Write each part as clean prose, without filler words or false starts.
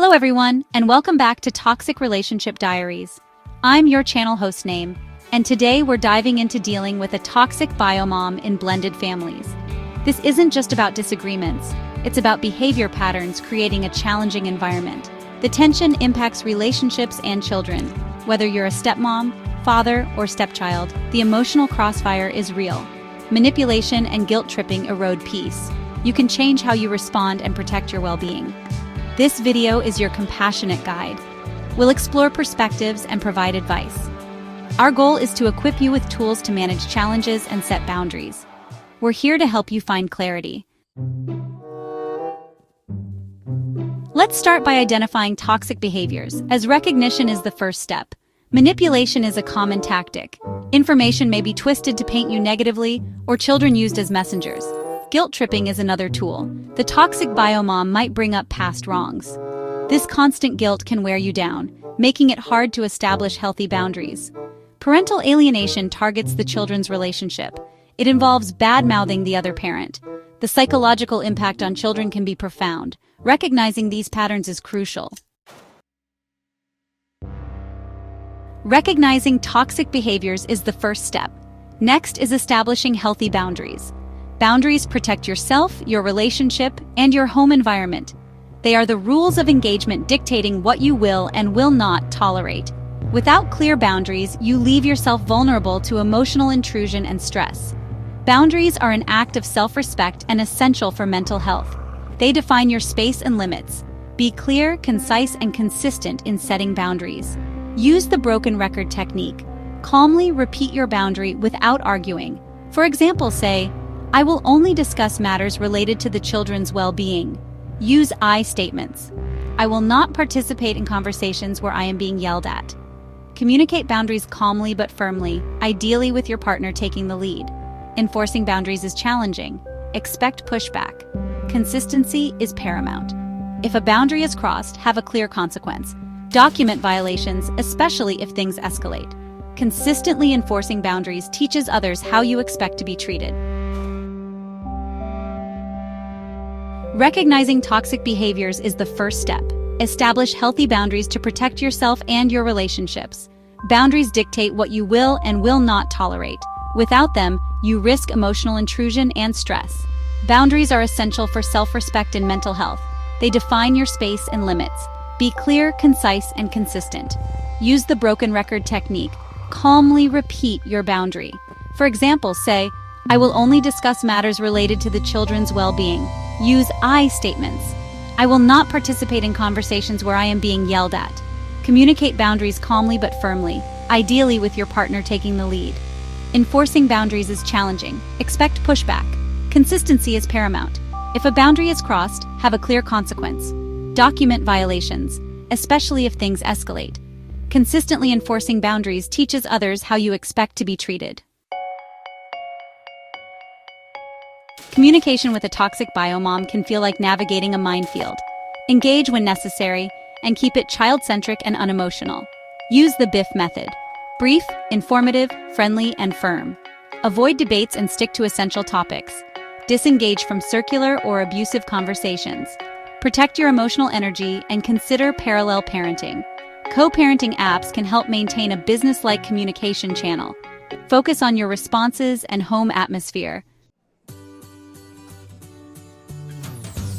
Hello everyone, and welcome back to Toxic Relationship Diaries. I'm your channel host name, and today we're diving into dealing with a toxic biomom in blended families. This isn't just about disagreements, it's about behavior patterns creating a challenging environment. The tension impacts relationships and children. Whether you're a stepmom, father, or stepchild, the emotional crossfire is real. Manipulation and guilt-tripping erode peace. You can change how you respond and protect your well-being. This video is your compassionate guide. We'll explore perspectives and provide advice. Our goal is to equip you with tools to manage challenges and set boundaries. We're here to help you find clarity. Let's start by identifying toxic behaviors, as recognition is the first step. Manipulation is a common tactic. Information may be twisted to paint you negatively, or children used as messengers. Guilt-tripping is another tool. The toxic biomom might bring up past wrongs. This constant guilt can wear you down, making it hard to establish healthy boundaries. Parental alienation targets the children's relationship. It involves bad-mouthing the other parent. The psychological impact on children can be profound. Recognizing these patterns is crucial. Recognizing toxic behaviors is the first step. Next is establishing healthy boundaries. Boundaries protect yourself, your relationship, and your home environment. They are the rules of engagement dictating what you will and will not tolerate. Without clear boundaries, you leave yourself vulnerable to emotional intrusion and stress. Boundaries are an act of self-respect and essential for mental health. They define your space and limits. Be clear, concise, and consistent in setting boundaries. Use the broken record technique. Calmly repeat your boundary without arguing. For example, say, "I will only discuss matters related to the children's well-being." Use I statements. "I will not participate in conversations where I am being yelled at." Communicate boundaries calmly but firmly, ideally with your partner taking the lead. Enforcing boundaries is challenging. Expect pushback. Consistency is paramount. If a boundary is crossed, have a clear consequence. Document violations, especially if things escalate. Consistently enforcing boundaries teaches others how you expect to be treated. Recognizing toxic behaviors is the first step. Establish healthy boundaries to protect yourself and your relationships. Boundaries dictate what you will and will not tolerate. Without them, you risk emotional intrusion and stress. Boundaries are essential for self-respect and mental health. They define your space and limits. Be clear, concise, and consistent. Use the broken record technique. Calmly repeat your boundary. For example, say, "I will only discuss matters related to the children's well-being." Use I statements. "I will not participate in conversations where I am being yelled at." Communicate boundaries calmly but firmly, ideally with your partner taking the lead. Enforcing boundaries is challenging. Expect pushback. Consistency is paramount. If a boundary is crossed, have a clear consequence. Document violations, especially if things escalate. Consistently enforcing boundaries teaches others how you expect to be treated. Communication with a toxic biomom can feel like navigating a minefield. Engage when necessary, and keep it child-centric and unemotional. Use the BIF method. Brief, informative, friendly, and firm. Avoid debates and stick to essential topics. Disengage from circular or abusive conversations. Protect your emotional energy and consider parallel parenting. Co-parenting apps can help maintain a business-like communication channel. Focus on your responses and home atmosphere.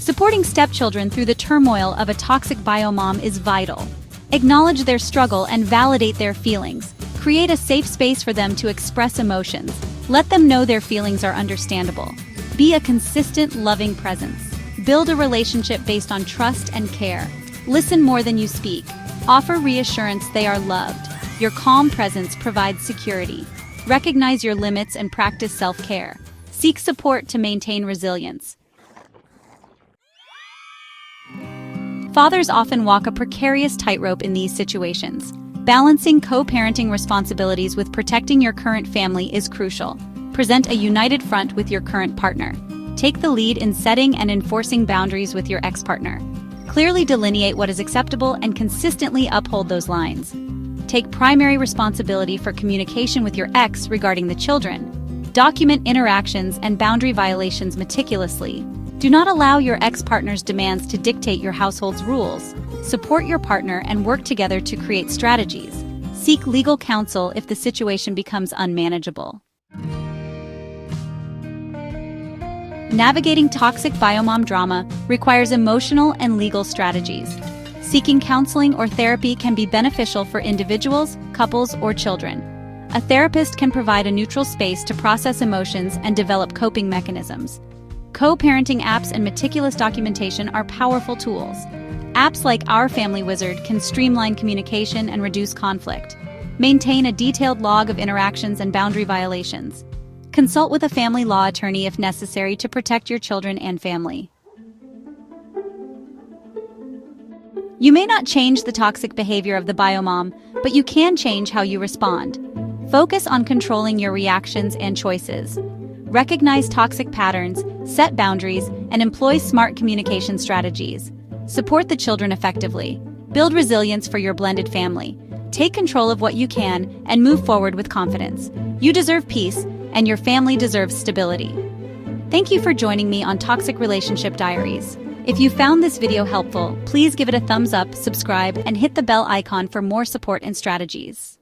Supporting stepchildren through the turmoil of a toxic biomom is vital. Acknowledge their struggle and validate their feelings. Create a safe space for them to express emotions. Let them know their feelings are understandable. Be a consistent, loving presence. Build a relationship based on trust and care. Listen more than you speak. Offer reassurance they are loved. Your calm presence provides security. Recognize your limits and practice self-care. Seek support to maintain resilience. Fathers often walk a precarious tightrope in these situations. Balancing co-parenting responsibilities with protecting your current family is crucial. Present a united front with your current partner. Take the lead in setting and enforcing boundaries with your ex-partner. Clearly delineate what is acceptable and consistently uphold those lines. Take primary responsibility for communication with your ex regarding the children. Document interactions and boundary violations meticulously. Do not allow your ex-partner's demands to dictate your household's rules. Support your partner and work together to create strategies. Seek legal counsel if the situation becomes unmanageable. Navigating toxic biomom drama requires emotional and legal strategies. Seeking counseling or therapy can be beneficial for individuals, couples, or children. A therapist can provide a neutral space to process emotions and develop coping mechanisms. Co-parenting apps and meticulous documentation are powerful tools. Apps like Our Family Wizard can streamline communication and reduce conflict. Maintain a detailed log of interactions and boundary violations. Consult with a family law attorney if necessary to protect your children and family. You may not change the toxic behavior of the biomom, but you can change how you respond. Focus on controlling your reactions and choices. Recognize toxic patterns, set boundaries, and employ smart communication strategies. Support the children effectively. Build resilience for your blended family. Take control of what you can and move forward with confidence. You deserve peace, and your family deserves stability. Thank you for joining me on Toxic Relationship Diaries. If you found this video helpful, please give it a thumbs up, subscribe, and hit the bell icon for more support and strategies.